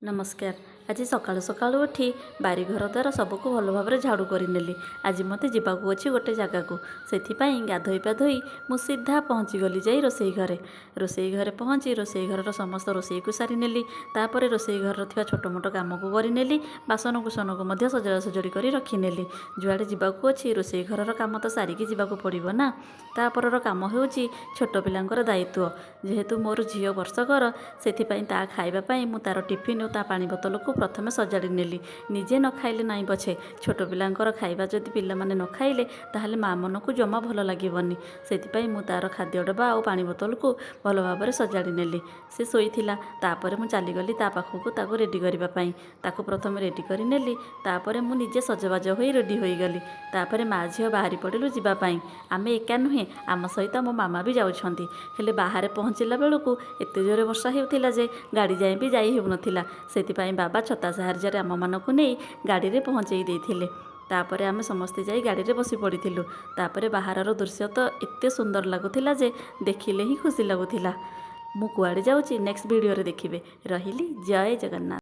नमस्कार। आज सकाळु सकाळु उठी बारीघर द्वार सबको भल भाव झाड़ू करनेली। आज मत जावाक अच्छी गोटे जगह को से गाधोई पाधोई मु सीधा पहुँची गली जा रोसई घरे पहुँची रोसई घर समस्त रोसई को सारी नेली। तापर रोसई घर छोट मोट कम को करनेली। बासन कुसन को सजड़ा सजड़ी कर रखिनेली। जुआड़े जावाक अच्छी रोसई घर कम तो सारिकी जावाक पड़ो ना। तापर कम हो छोट पिलांकर दायित्व जेहेतु मोर झील वर्षकर से खावाई मु तार टिफिन और ता पानी बोतल को प्रथमे सजाड़ी नेली। निजे न खाइले नाई पछे छोट पिलांकर खाइबा जदि पिला माने न खाइले ताहले माँ मन को जमा भल लागिबनी। सेथिपाई मु तार खाद्य डब्बा और पानी बोतल को भल भाव सजाड़ी नेली। से शोइथिला तापरे मु चलीगली ता पाखकू ताको रेडी करबा पई। ताको प्रथमे रेडी करि नेली। तापरे मु निजे सजबाज होई रेडी होई गली। तापरे माँ झील बाहरी पड़िलु जीवा पई। आमे एका नुहे आम सहित मो मामा भी जाउछंती। हेले बाहर पहुँचला बेलू एते जोरे वर्षा हेउथिला जे गाड़ी जाए भी जाई हेउनथिला। सेथिपाई बाबा छता साहाଯ୍ୟରେ आम मानकु नै गाड़ी रे पहुँचई देथिले। तापरे आमे समस्ते जाई गाड़ी रे बसी पड़िथिलु। तापरे बाहरर दृश्य तो एते सुंदर लागुथिला जे देखिले ही खुशी लागुथिला। मु कुआडे जाउची नेक्स्ट वीडियो रे देखिबे। रहिली जय जगन्नाथ।